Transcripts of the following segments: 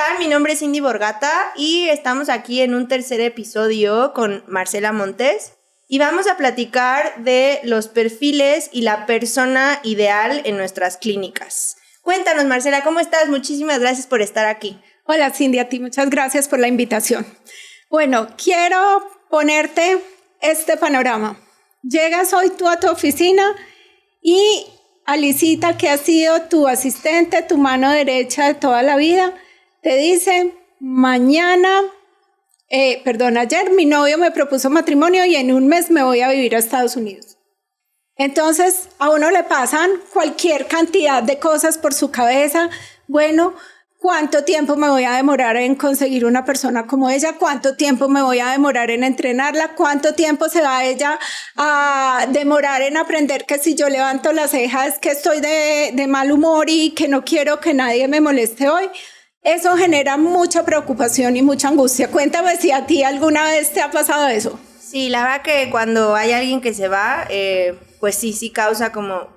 están? Mi nombre es Cindy Borgata y estamos aquí en un tercer episodio con Marcela Montes y vamos a platicar de los perfiles y la persona ideal en nuestras clínicas. Cuéntanos, Marcela, ¿cómo estás? Muchísimas gracias por estar aquí. Hola, Cindy, a ti muchas gracias por la invitación. Bueno, quiero ponerte este panorama. Llegas hoy tú a tu oficina y Alicita, que ha sido tu asistente, tu mano derecha de toda la vida, te dice, ayer mi novio me propuso matrimonio y en un mes me voy a vivir a Estados Unidos. Entonces, a uno le pasan cualquier cantidad de cosas por su cabeza. Bueno, ¿cuánto tiempo me voy a demorar en conseguir una persona como ella? ¿Cuánto tiempo me voy a demorar en entrenarla? ¿Cuánto tiempo se va ella a demorar en aprender que si yo levanto las cejas que estoy de mal humor y que no quiero que nadie me moleste hoy? Eso genera mucha preocupación y mucha angustia. Cuéntame si a ti alguna vez te ha pasado eso. Sí, la verdad que cuando hay alguien que se va, pues sí causa como,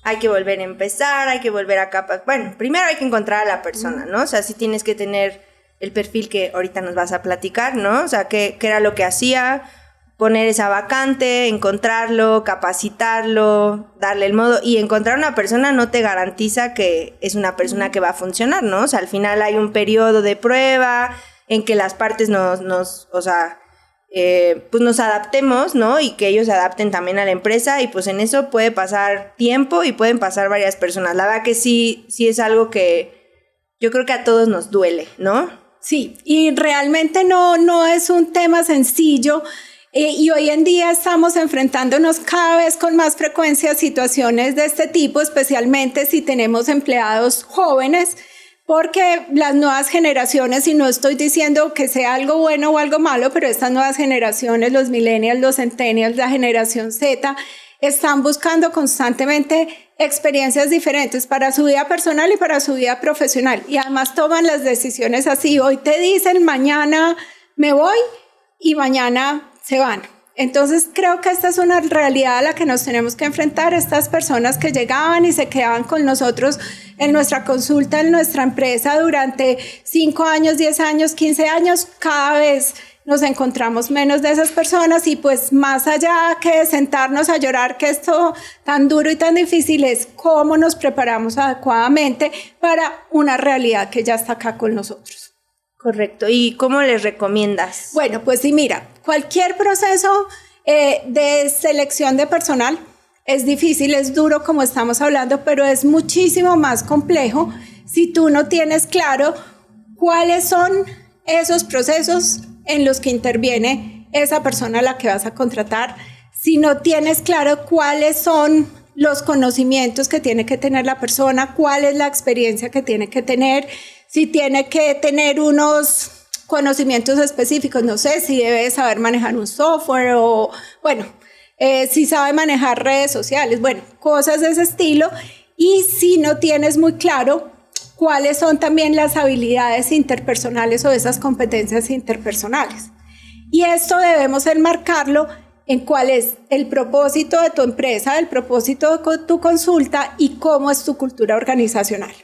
hay que volver a empezar, hay que volver a capa. Bueno, primero hay que encontrar a la persona, ¿no? O sea, sí tienes que tener el perfil que ahorita nos vas a platicar, ¿no? O sea, qué era lo que hacía, poner esa vacante, encontrarlo, capacitarlo, darle el modo. Y encontrar una persona no te garantiza que es una persona que va a funcionar, ¿no? O sea, al final hay un periodo de prueba en que las partes nos adaptemos, ¿no? Y que ellos se adapten también a la empresa y pues en eso puede pasar tiempo y pueden pasar varias personas. La verdad que sí es algo que yo creo que a todos nos duele, ¿no? Sí, y realmente no es un tema sencillo y hoy en día estamos enfrentándonos cada vez con más frecuencia a situaciones de este tipo, especialmente si tenemos empleados jóvenes, porque las nuevas generaciones, y no estoy diciendo que sea algo bueno o algo malo, pero estas nuevas generaciones, los millennials, los centennials, la generación Z, están buscando constantemente experiencias diferentes para su vida personal y para su vida profesional. Y además toman las decisiones así. Hoy te dicen, mañana me voy y mañana se van. Entonces creo que esta es una realidad a la que nos tenemos que enfrentar. Estas personas que llegaban y se quedaban con nosotros en nuestra consulta, en nuestra empresa durante 5 años, 10 años, 15 años, cada vez nos encontramos menos de esas personas y pues más allá que sentarnos a llorar que esto tan duro y tan difícil es cómo nos preparamos adecuadamente para una realidad que ya está acá con nosotros. Correcto. ¿Y cómo les recomiendas? Bueno, pues sí, mira, cualquier proceso de selección de personal es difícil, es duro como estamos hablando, pero es muchísimo más complejo si tú no tienes claro cuáles son esos procesos en los que interviene esa persona a la que vas a contratar, si no tienes claro cuáles son los conocimientos que tiene que tener la persona, cuál es la experiencia que tiene que tener, si tiene que tener unos conocimientos específicos, no sé, si debe saber manejar un software o, bueno, si sabe manejar redes sociales, bueno, cosas de ese estilo. Y si no tienes muy claro cuáles son también las habilidades interpersonales o esas competencias interpersonales. Y esto debemos enmarcarlo en cuál es el propósito de tu empresa, el propósito de tu consulta y cómo es tu cultura organizacional.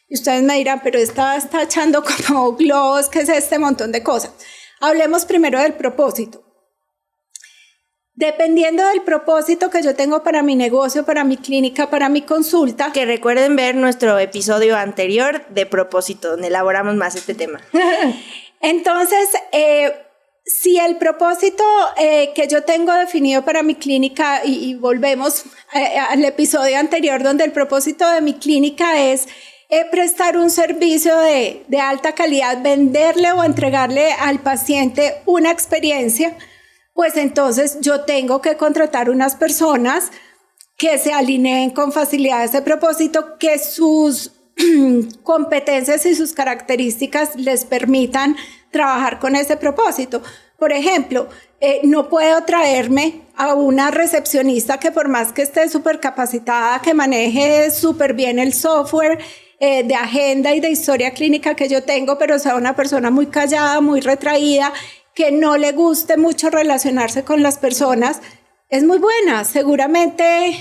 Y ustedes me dirán, pero está echando como globos, ¿qué es este montón de cosas? Hablemos primero del propósito. Dependiendo del propósito que yo tengo para mi negocio, para mi clínica, para mi consulta. Que recuerden ver nuestro episodio anterior de propósito, donde elaboramos más este tema. Entonces, si el propósito que yo tengo definido para mi clínica, y volvemos al episodio anterior, donde el propósito de mi clínica es prestar un servicio de alta calidad, venderle o entregarle al paciente una experiencia, pues entonces yo tengo que contratar unas personas que se alineen con facilidad a ese propósito, que sus competencias y sus características les permitan trabajar con ese propósito. Por ejemplo, no puedo traerme a una recepcionista que por más que esté súper capacitada, que maneje súper bien el software de agenda y de historia clínica que yo tengo, pero sea una persona muy callada, muy retraída, que no le guste mucho relacionarse con las personas. Es muy buena, seguramente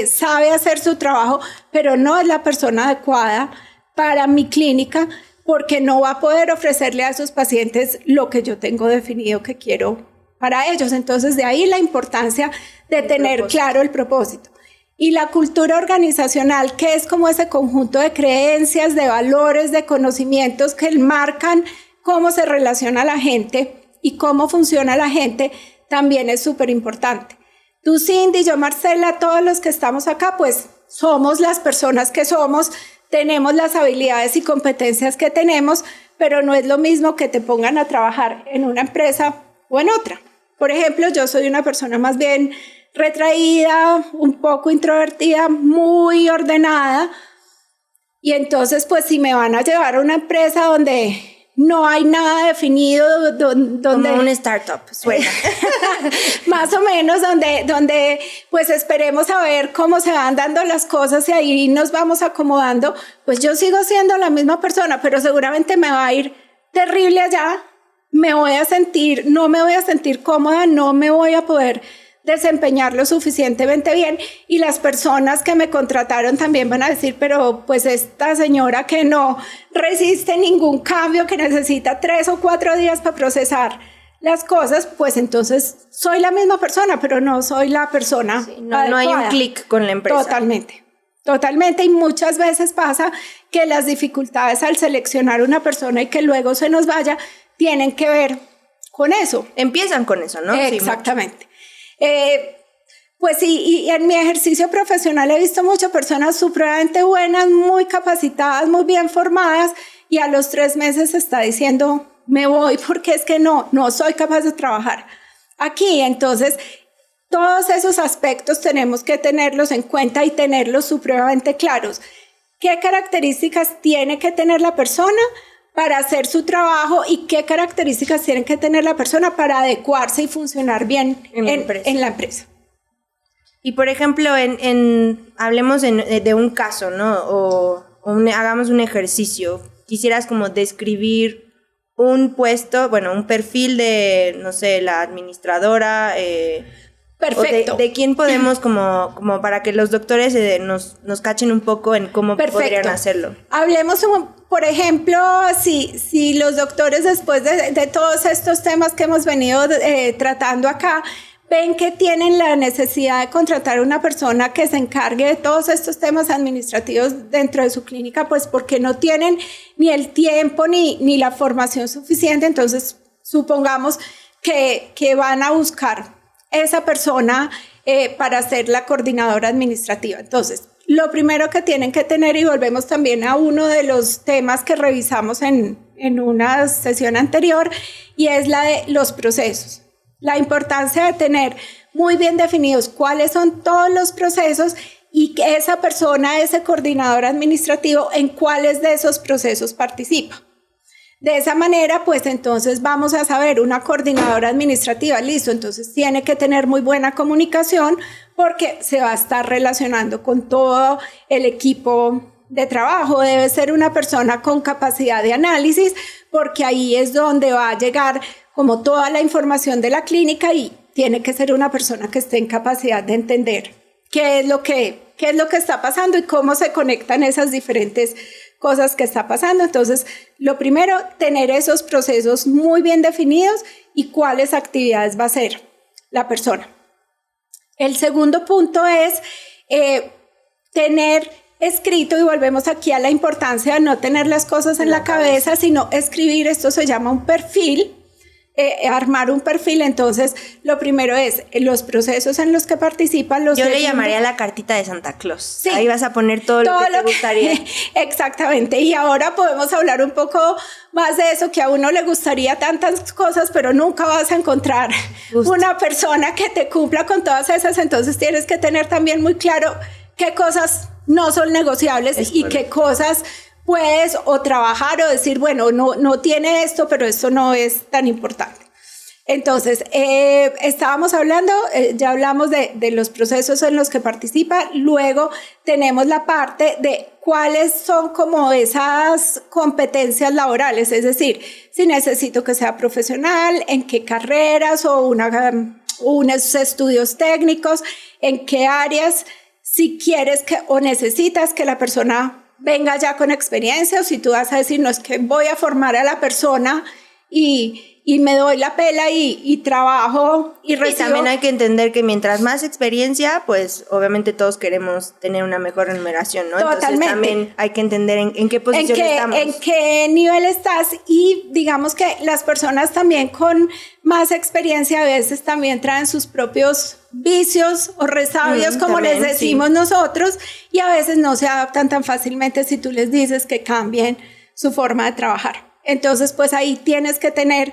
sabe hacer su trabajo, pero no es la persona adecuada para mi clínica, porque no va a poder ofrecerle a esos pacientes lo que yo tengo definido que quiero para ellos. Entonces, de ahí la importancia de tener claro el propósito. Y la cultura organizacional, que es como ese conjunto de creencias, de valores, de conocimientos que marcan cómo se relaciona la gente y cómo funciona la gente, también es súper importante. Tú, Cindy, yo, Marcela, todos los que estamos acá, pues somos las personas que somos, tenemos las habilidades y competencias que tenemos, pero no es lo mismo que te pongan a trabajar en una empresa o en otra. Por ejemplo, yo soy una persona más bien retraída, un poco introvertida, muy ordenada, y entonces pues si me van a llevar a una empresa donde no hay nada definido, donde como un startup, suena. Más o menos, donde pues esperemos a ver cómo se van dando las cosas y ahí nos vamos acomodando, pues yo sigo siendo la misma persona, pero seguramente me va a ir terrible allá, no me voy a sentir cómoda, no me voy a poder desempeñar lo suficientemente bien, y las personas que me contrataron también van a decir, pero pues esta señora que no resiste ningún cambio, que necesita 3 o 4 días para procesar las cosas, pues entonces soy la misma persona, pero no soy la persona no hay un clic con la empresa. Totalmente, y muchas veces pasa que las dificultades al seleccionar una persona y que luego se nos vaya, tienen que ver con eso. Empiezan con eso, ¿no? Exactamente. Pues sí, y en mi ejercicio profesional he visto muchas personas supremamente buenas, muy capacitadas, muy bien formadas, y a los 3 meses está diciendo, me voy porque es que no soy capaz de trabajar aquí. Entonces, todos esos aspectos tenemos que tenerlos en cuenta y tenerlos supremamente claros. ¿Qué características tiene que tener la persona para hacer su trabajo y qué características tiene que tener la persona para adecuarse y funcionar bien en la empresa? Y por ejemplo, hablemos de un caso, ¿no? O hagamos un ejercicio. Quisieras como describir un puesto, bueno, un perfil de, no sé, la administradora. Perfecto. De quién podemos como para que los doctores nos cachen un poco en cómo podrían hacerlo. Hablemos, por ejemplo, si los doctores después de todos estos temas que hemos venido tratando acá, ven que tienen la necesidad de contratar una persona que se encargue de todos estos temas administrativos dentro de su clínica, pues porque no tienen ni el tiempo ni la formación suficiente. Entonces, supongamos que van a buscar esa persona para ser la coordinadora administrativa. Entonces, lo primero que tienen que tener, y volvemos también a uno de los temas que revisamos en una sesión anterior, y es la de los procesos. La importancia de tener muy bien definidos cuáles son todos los procesos y que esa persona, ese coordinador administrativo, en cuáles de esos procesos participa. De esa manera, pues entonces vamos a saber, una coordinadora administrativa, listo, entonces tiene que tener muy buena comunicación porque se va a estar relacionando con todo el equipo de trabajo. Debe ser una persona con capacidad de análisis, porque ahí es donde va a llegar como toda la información de la clínica, y tiene que ser una persona que esté en capacidad de entender qué es lo que está pasando y cómo se conectan esas diferentes cosas que está pasando. Entonces, lo primero, tener esos procesos muy bien definidos y cuáles actividades va a hacer la persona. El segundo punto es tener escrito, y volvemos aquí a la importancia de no tener las cosas en la cabeza, sino escribir. Esto se llama un perfil. Armar un perfil. Entonces, lo primero es los procesos en los que participan. Yo le llamaría la cartita de Santa Claus. Sí. Ahí vas a poner todo lo que te gustaría. Exactamente. Y ahora podemos hablar un poco más de eso, que a uno le gustaría tantas cosas, pero nunca vas a encontrar una persona que te cumpla con todas esas. Entonces, tienes que tener también muy claro qué cosas no son negociables y qué cosas puedes o trabajar o decir, bueno, no tiene esto, pero esto no es tan importante. Entonces, estábamos hablando, ya hablamos de los procesos en los que participa. Luego tenemos la parte de cuáles son como esas competencias laborales, es decir, si necesito que sea profesional, en qué carreras o unos estudios técnicos, en qué áreas, si quieres o necesitas que la persona venga ya con experiencia, o si tú vas a decir, no, es que voy a formar a la persona y me doy la pela y trabajo y recibo. Y también hay que entender que mientras más experiencia, pues obviamente todos queremos tener una mejor remuneración, ¿no? Totalmente. Entonces también hay que entender en qué posición estamos. En qué nivel estás, y digamos que las personas también con más experiencia a veces también traen sus propios vicios o resabios, como también, les decimos nosotros, y a veces no se adaptan tan fácilmente si tú les dices que cambien su forma de trabajar. Entonces, pues ahí tienes que tener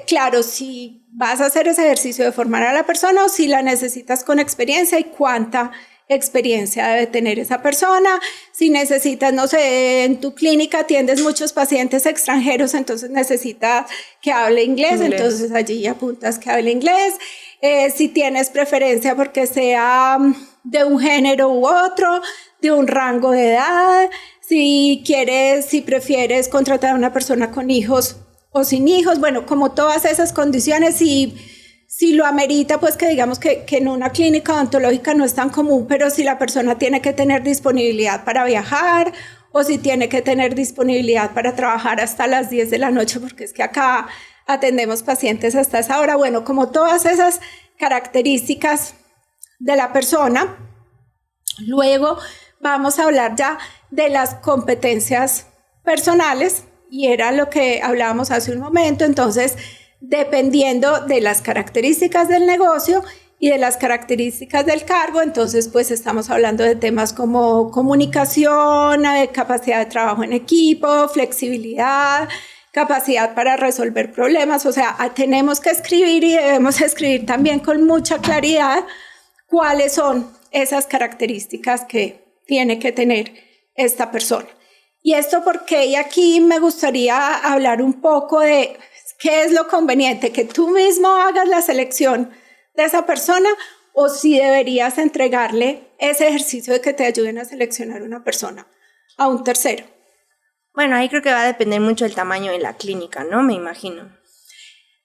claro si vas a hacer ese ejercicio de formar a la persona o si la necesitas con experiencia y cuánta experiencia debe tener esa persona. Si necesitas, no sé, en tu clínica atiendes muchos pacientes extranjeros, entonces necesitas que hable inglés. Entonces allí apuntas que hable inglés. Si tienes preferencia porque sea de un género u otro, de un rango de edad, si prefieres contratar a una persona con hijos o sin hijos, bueno, como todas esas condiciones, si lo amerita, pues que digamos que en una clínica odontológica no es tan común, pero si la persona tiene que tener disponibilidad para viajar, o si tiene que tener disponibilidad para trabajar hasta las 10 de la noche, porque es que acá atendemos pacientes hasta esa hora, bueno, como todas esas características de la persona. Luego vamos a hablar ya de las competencias personales, y era lo que hablábamos hace un momento. Entonces, dependiendo de las características del negocio y de las características del cargo, entonces pues estamos hablando de temas como comunicación, capacidad de trabajo en equipo, flexibilidad, capacidad para resolver problemas. O sea, tenemos que escribir, y debemos escribir también con mucha claridad cuáles son esas características que tiene que tener esta persona. Y esto porque, y aquí me gustaría hablar un poco de qué es lo conveniente, que tú mismo hagas la selección de esa persona, o si deberías entregarle ese ejercicio de que te ayuden a seleccionar una persona a un tercero. Bueno, ahí creo que va a depender mucho del tamaño de la clínica, ¿no? Me imagino.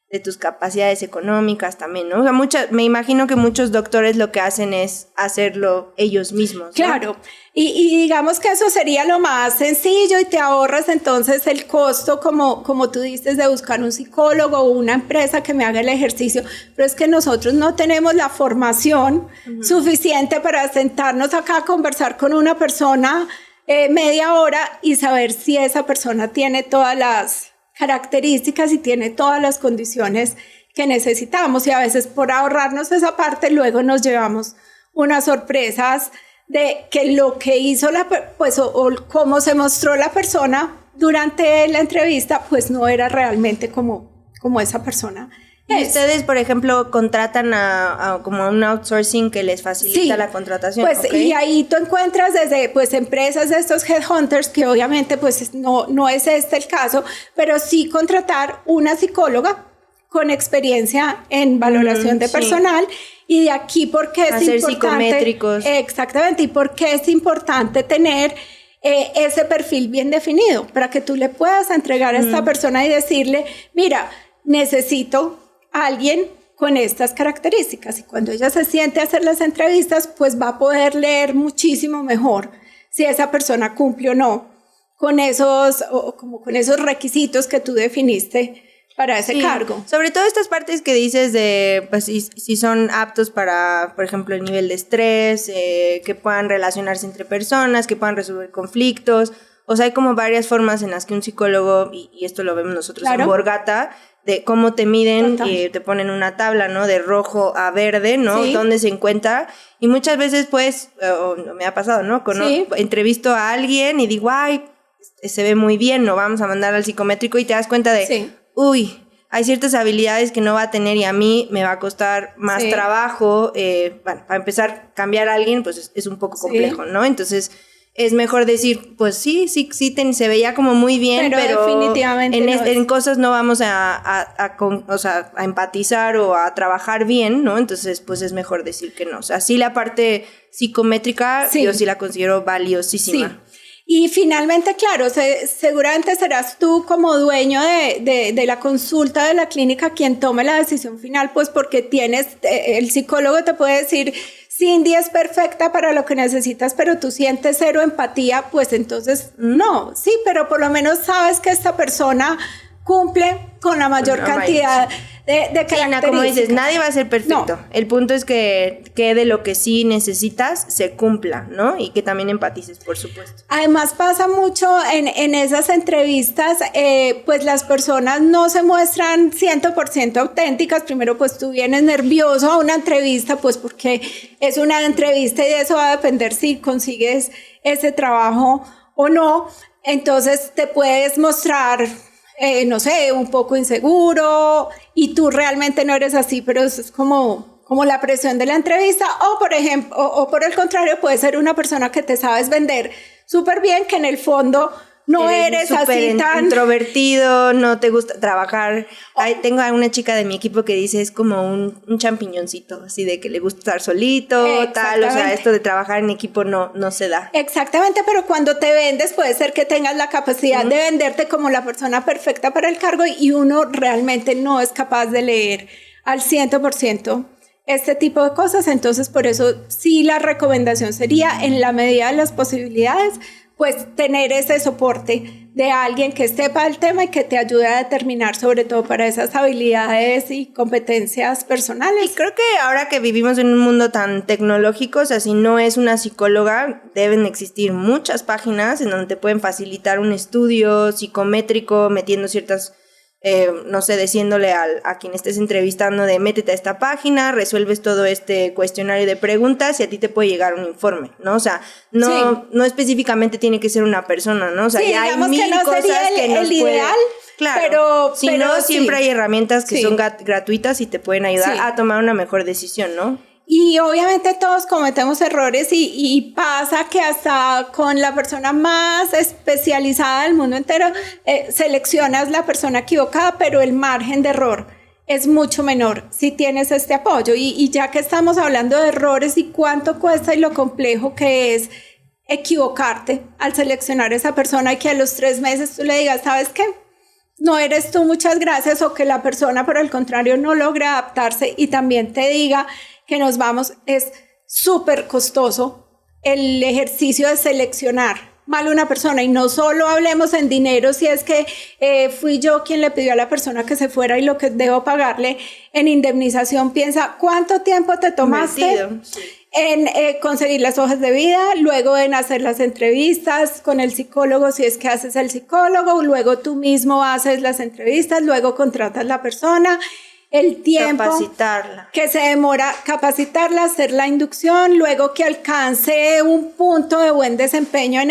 De tus capacidades económicas también, ¿no? O sea, me imagino que muchos doctores lo que hacen es hacerlo ellos mismos, ¿no? Claro, y digamos que eso sería lo más sencillo, y te ahorras entonces el costo, como tú dices, de buscar un psicólogo o una empresa que me haga el ejercicio, pero es que nosotros no tenemos la formación suficiente para sentarnos acá a conversar con una persona media hora y saber si esa persona tiene todas las características y tiene todas las condiciones que necesitamos, y a veces por ahorrarnos esa parte luego nos llevamos unas sorpresas de que lo que hizo o cómo se mostró la persona durante la entrevista pues no era realmente como esa persona. ¿Y ustedes, por ejemplo, contratan a como un outsourcing que les facilita la contratación? Pues, okay. Y ahí tú encuentras desde pues empresas de estos headhunters, que obviamente pues no es este el caso, pero sí contratar una psicóloga con experiencia en valoración de personal, y de aquí porque es hacer importante, psicométricos. Exactamente, y porque es importante tener ese perfil bien definido para que tú le puedas entregar a esta persona y decirle, mira, necesito alguien con estas características, y cuando ella se siente a hacer las entrevistas, pues va a poder leer muchísimo mejor si esa persona cumple o no con esos requisitos que tú definiste para ese cargo. Sobre todo estas partes que dices de, pues, si son aptos para, por ejemplo, el nivel de estrés, que puedan relacionarse entre personas, que puedan resolver conflictos. O sea, hay como varias formas en las que un psicólogo, y esto lo vemos nosotros en Borgata, de cómo te miden, te ponen una tabla, ¿no? De rojo a verde, ¿no? Sí. Dónde se encuentra. Y muchas veces, pues, me ha pasado, ¿no? Entrevisto a alguien y digo, ay, se ve muy bien, ¿no? Vamos a mandar al psicométrico, y te das cuenta de, uy, hay ciertas habilidades que no va a tener y a mí me va a costar más trabajo. Bueno, para empezar, cambiar a alguien, pues es un poco complejo, ¿no? Entonces, es mejor decir, pues sí, se veía como muy bien, pero definitivamente en cosas no vamos a empatizar o a trabajar bien, ¿no? Entonces, pues es mejor decir que no. O sea, sí, la parte psicométrica yo sí la considero valiosísima. Sí. Y finalmente, claro, seguramente serás tú como dueño de la consulta de la clínica quien tome la decisión final, pues porque el psicólogo te puede decir, Cindy es perfecta para lo que necesitas, pero tú sientes cero empatía, pues entonces no, sí, pero por lo menos sabes que esta persona cumple con la mayor cantidad de características. Como dices, nadie va a ser perfecto. No. El punto es que de lo que sí necesitas se cumpla, ¿no? Y que también empatices, por supuesto. Además pasa mucho en esas entrevistas, pues las personas no se muestran 100% auténticas. Primero, pues tú vienes nervioso a una entrevista, pues porque es una entrevista y de eso va a depender si consigues ese trabajo o no. Entonces te puedes mostrar... no sé, un poco inseguro y tú realmente no eres así, pero eso es como la presión de la entrevista, o por ejemplo, o por el contrario, puede ser una persona que te sabes vender súper bien, que en el fondo no eres así tan introvertido, no te gusta trabajar. Tengo a una chica de mi equipo que dice es como un champiñoncito, así de que le gusta estar solito, tal, o sea, esto de trabajar en equipo no se da. Exactamente, pero cuando te vendes puede ser que tengas la capacidad de venderte como la persona perfecta para el cargo y uno realmente no es capaz de leer al 100% este tipo de cosas. Entonces, por eso sí la recomendación sería, en la medida de las posibilidades, pues tener ese soporte de alguien que sepa el tema y que te ayude a determinar, sobre todo para esas habilidades y competencias personales. Y creo que ahora que vivimos en un mundo tan tecnológico, o sea, si no es una psicóloga, deben existir muchas páginas en donde te pueden facilitar un estudio psicométrico, metiendo ciertas... no sé, diciéndole a quien estés entrevistando de métete a esta página, resuelves todo este cuestionario de preguntas y a ti te puede llegar un informe, ¿no? O sea, no específicamente tiene que ser una persona, ¿no? O sea, ya hay mil cosas que nos ideal, claro, pero siempre hay herramientas que son gratuitas y te pueden ayudar a tomar una mejor decisión, ¿no? Y obviamente todos cometemos errores y pasa que hasta con la persona más especializada del mundo entero seleccionas la persona equivocada, pero el margen de error es mucho menor si tienes este apoyo. Y ya que estamos hablando de errores y cuánto cuesta y lo complejo que es equivocarte al seleccionar esa persona y que a los 3 meses tú le digas, ¿sabes qué? No eres tú, muchas gracias, o que la persona por el contrario no logra adaptarse y también te diga que nos vamos, es súper costoso el ejercicio de seleccionar mal una persona. Y no solo hablemos en dinero, si es que fui yo quien le pidió a la persona que se fuera y lo que debo pagarle en indemnización. Piensa cuánto tiempo te tomaste en conseguir las hojas de vida, luego en hacer las entrevistas con el psicólogo, si es que haces el psicólogo, luego tú mismo haces las entrevistas, luego contratas la persona, el tiempo que se demora capacitarla, hacer la inducción, luego que alcance un punto de buen desempeño en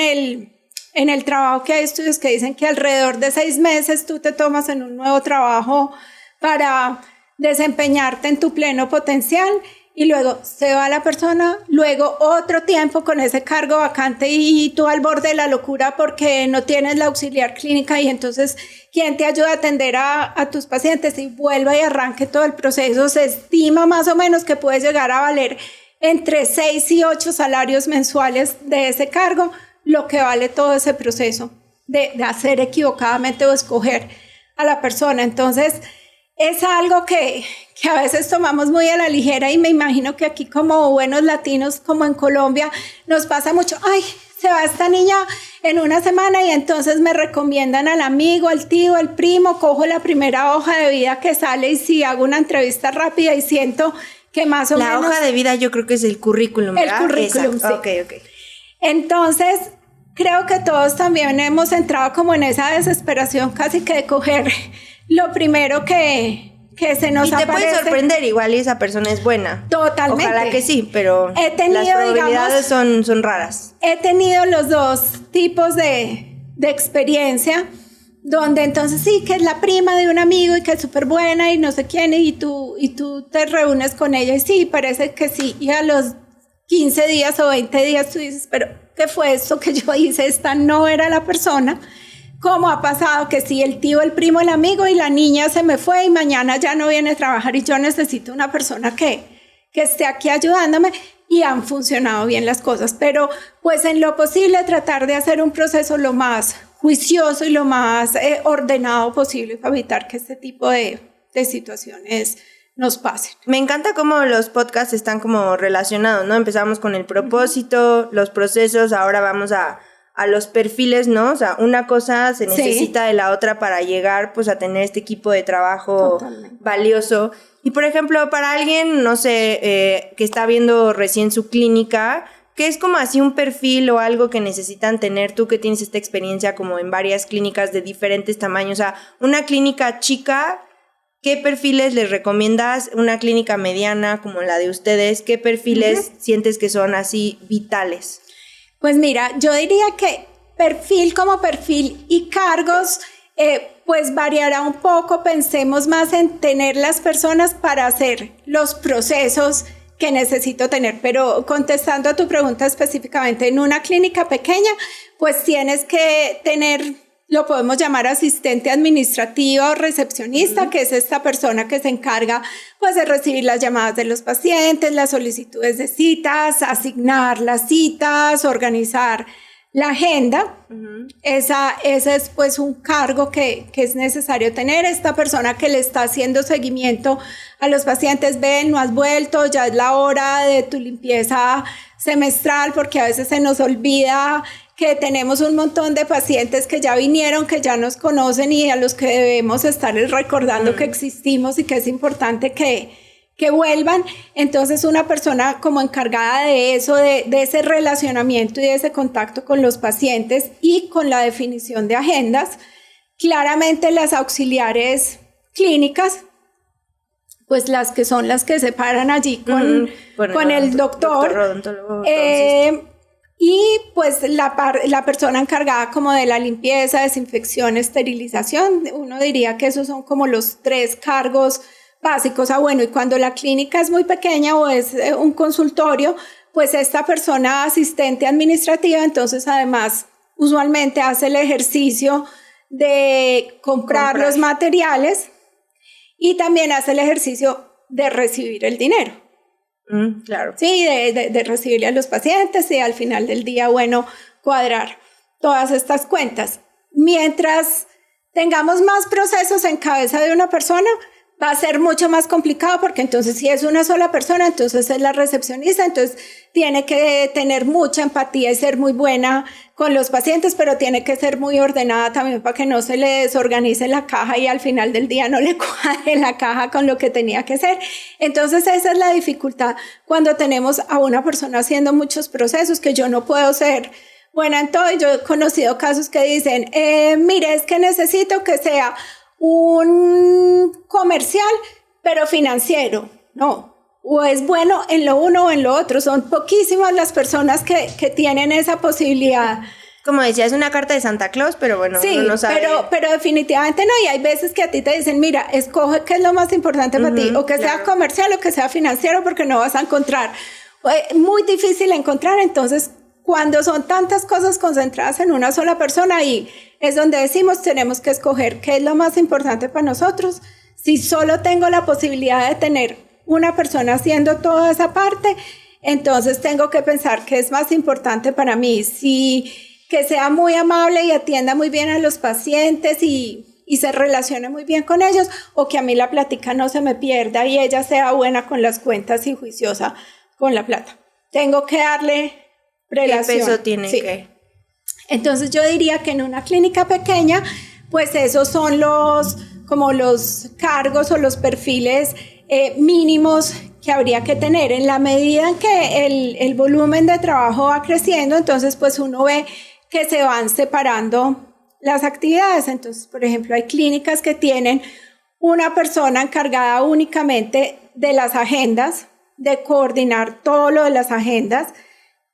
el trabajo, que hay estudios que dicen que alrededor de 6 meses tú te tomas en un nuevo trabajo para desempeñarte en tu pleno potencial. Y luego se va la persona, luego otro tiempo con ese cargo vacante y tú al borde de la locura porque no tienes la auxiliar clínica y entonces ¿quién te ayuda a atender a tus pacientes? Y vuelva y arranque todo el proceso. Se estima más o menos que puedes llegar a valer entre 6 y 8 salarios mensuales de ese cargo, lo que vale todo ese proceso de hacer equivocadamente o escoger a la persona. Entonces es algo que a veces tomamos muy a la ligera y me imagino que aquí como buenos latinos, como en Colombia, nos pasa mucho. Ay, se va esta niña en una semana y entonces me recomiendan al amigo, al tío, al primo, cojo la primera hoja de vida que sale y si hago una entrevista rápida y siento que más o menos... La hoja de vida yo creo que es el currículum, ¿verdad? El currículum, exacto. Sí. Ok. Entonces, creo que todos también hemos entrado como en esa desesperación casi que de coger lo primero que se nos aparece. Y te puede sorprender, igual y esa persona es buena. Totalmente. Ojalá que sí, pero las probabilidades son raras. He tenido los dos tipos de experiencia, donde entonces sí, que es la prima de un amigo y que es súper buena y no sé quién, y tú te reúnes con ella y sí, parece que sí, y a los 15 días o 20 días tú dices, pero ¿qué fue esto que yo hice? Esta no era la persona. ¿Cómo ha pasado que sí, el tío, el primo, el amigo y la niña se me fue y mañana ya no viene a trabajar y yo necesito una persona que esté aquí ayudándome? Y han funcionado bien las cosas, pero pues en lo posible tratar de hacer un proceso lo más juicioso y lo más ordenado posible para evitar que este tipo de situaciones nos pasen. Me encanta cómo los podcasts están como relacionados, ¿no? Empezamos con el propósito, los procesos, ahora vamos a los perfiles, ¿no? O sea, una cosa se necesita de la otra para llegar, pues, a tener este equipo de trabajo valioso. Y, por ejemplo, para alguien, no sé, que está viendo recién su clínica, ¿qué es como así un perfil o algo que necesitan tener tú que tienes esta experiencia como en varias clínicas de diferentes tamaños? O sea, una clínica chica, ¿qué perfiles les recomiendas? Una clínica mediana como la de ustedes, ¿qué perfiles sientes que son así vitales? Pues mira, yo diría que perfil como perfil y cargos, pues variará un poco. Pensemos más en tener las personas para hacer los procesos que necesito tener. Pero contestando a tu pregunta específicamente, en una clínica pequeña, pues tienes que tener, lo podemos llamar asistente administrativa o recepcionista, que es esta persona que se encarga pues de recibir las llamadas de los pacientes, las solicitudes de citas, asignar las citas, organizar la agenda. Ese es pues un cargo que es necesario tener. Esta persona que le está haciendo seguimiento a los pacientes, ven, no has vuelto, ya es la hora de tu limpieza semestral, porque a veces se nos olvida que tenemos un montón de pacientes que ya vinieron, que ya nos conocen y a los que debemos estarles recordando que existimos y que es importante que vuelvan. Entonces una persona como encargada de eso, de ese relacionamiento y de ese contacto con los pacientes y con la definición de agendas. Claramente las auxiliares clínicas, pues las que son las que se paran allí con el doctor, y pues la persona encargada como de la limpieza, desinfección, esterilización. Uno diría que esos son como los 3 cargos básicos. Bueno, y cuando la clínica es muy pequeña o es un consultorio, pues esta persona asistente administrativa, entonces además usualmente hace el ejercicio de comprar los materiales y también hace el ejercicio de recibir el dinero. Claro. Sí, de recibirle a los pacientes y al final del día, bueno, cuadrar todas estas cuentas. Mientras tengamos más procesos en cabeza de una persona, va a ser mucho más complicado, porque entonces si es una sola persona, entonces es la recepcionista, entonces tiene que tener mucha empatía y ser muy buena con los pacientes, pero tiene que ser muy ordenada también para que no se le desorganice la caja y al final del día no le cuadre la caja con lo que tenía que hacer. Entonces esa es la dificultad cuando tenemos a una persona haciendo muchos procesos, que yo no puedo ser buena en todo. Yo he conocido casos que dicen, mire, es que necesito que sea un comercial, pero financiero. No, o es bueno en lo uno o en lo otro. Son poquísimas las personas que tienen esa posibilidad. Como decía, es una carta de Santa Claus, pero bueno, sí, uno no sabe. Pero definitivamente no, y hay veces que a ti te dicen, mira, escoge qué es lo más importante para ti, o que sea comercial o que sea financiero, porque no vas a encontrar. Muy difícil encontrar. Entonces, cuando son tantas cosas concentradas en una sola persona, y es donde decimos, tenemos que escoger qué es lo más importante para nosotros. Si solo tengo la posibilidad de tener una persona haciendo toda esa parte, entonces tengo que pensar qué es más importante para mí. Si que sea muy amable y atienda muy bien a los pacientes y se relacione muy bien con ellos, o que a mí la plática no se me pierda y ella sea buena con las cuentas y juiciosa con la plata. Tengo que darle relación. ¿Qué peso tiene que? Entonces yo diría que en una clínica pequeña, pues esos son los cargos o los perfiles mínimos que habría que tener. En la medida en que el volumen de trabajo va creciendo, entonces pues uno ve que se van separando las actividades. Entonces, por ejemplo, hay clínicas que tienen una persona encargada únicamente de las agendas, de coordinar todo lo de las agendas.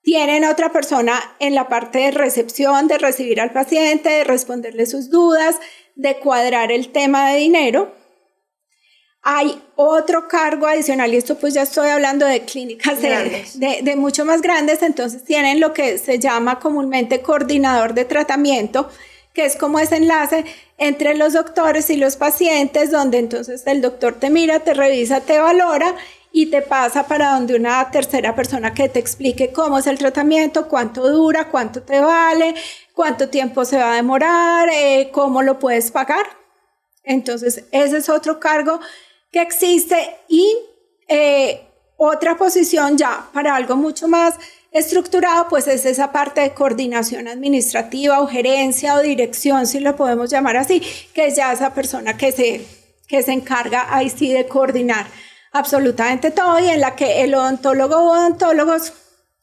Tienen otra persona en la parte de recepción, de recibir al paciente, de responderle sus dudas, de cuadrar el tema de dinero. Hay otro cargo adicional, y esto pues ya estoy hablando de clínicas de mucho más grandes. Entonces tienen lo que se llama comúnmente coordinador de tratamiento, que es como ese enlace entre los doctores y los pacientes, donde entonces el doctor te mira, te revisa, te valora y te pasa para donde una tercera persona que te explique cómo es el tratamiento, cuánto dura, cuánto te vale, cuánto tiempo se va a demorar, cómo lo puedes pagar. Entonces ese es otro cargo que existe y otra posición ya para algo mucho más estructurado, pues es esa parte de coordinación administrativa o gerencia o dirección, si lo podemos llamar así, que es ya esa persona que se encarga ahí sí de coordinar absolutamente todo y en la que el odontólogo o odontólogos,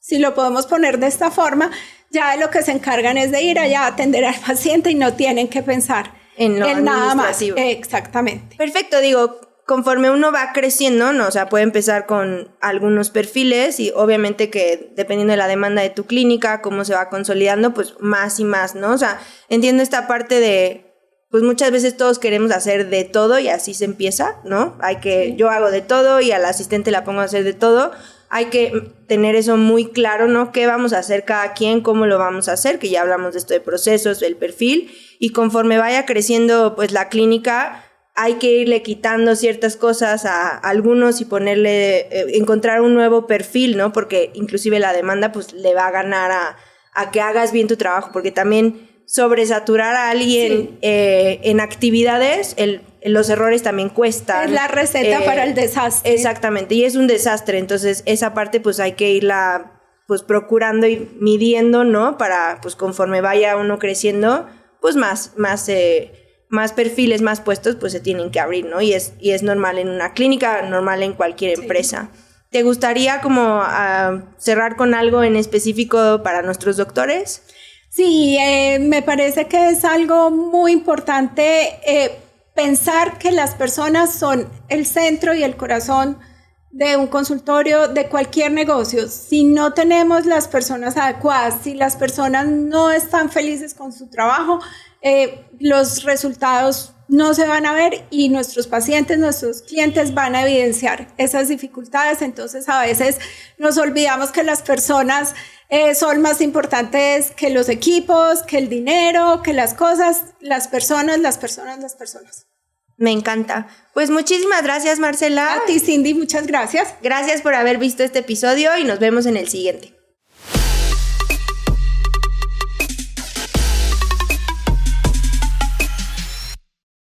si lo podemos poner de esta forma, ya de lo que se encargan es de ir allá a atender al paciente y no tienen que pensar en nada más. Exactamente. Perfecto, digo, conforme uno va creciendo, ¿no? O sea, puede empezar con algunos perfiles y obviamente que dependiendo de la demanda de tu clínica, cómo se va consolidando, pues más y más, ¿no? O sea, entiendo esta parte de, pues muchas veces todos queremos hacer de todo y así se empieza, ¿no? Yo hago de todo y al asistente la pongo a hacer de todo. Hay que tener eso muy claro, ¿no? ¿Qué vamos a hacer cada quien? ¿Cómo lo vamos a hacer? Que ya hablamos de esto de procesos, del perfil. Y conforme vaya creciendo, pues, la clínica, hay que irle quitando ciertas cosas a algunos y encontrar un nuevo perfil, ¿no? Porque inclusive la demanda, pues, le va a ganar a que hagas bien tu trabajo. Porque también sobresaturar a alguien en actividades, los errores también cuestan. Es la receta para el desastre. Exactamente, y es un desastre, entonces esa parte pues hay que irla pues procurando y midiendo, ¿no? Para pues conforme vaya uno creciendo, pues más perfiles, más puestos pues se tienen que abrir, ¿no? Y es normal en una clínica, normal en cualquier empresa. ¿Te gustaría como cerrar con algo en específico para nuestros doctores? Sí, me parece que es algo muy importante pensar que las personas son el centro y el corazón de un consultorio, de cualquier negocio. Si no tenemos las personas adecuadas, si las personas no están felices con su trabajo, los resultados no se van a ver y nuestros pacientes, nuestros clientes van a evidenciar esas dificultades. Entonces a veces nos olvidamos que las personas son más importantes que los equipos, que el dinero, que las cosas, las personas. Me encanta. Pues muchísimas gracias, Marcela. A ti, Cindy, muchas gracias. Gracias por haber visto este episodio y nos vemos en el siguiente.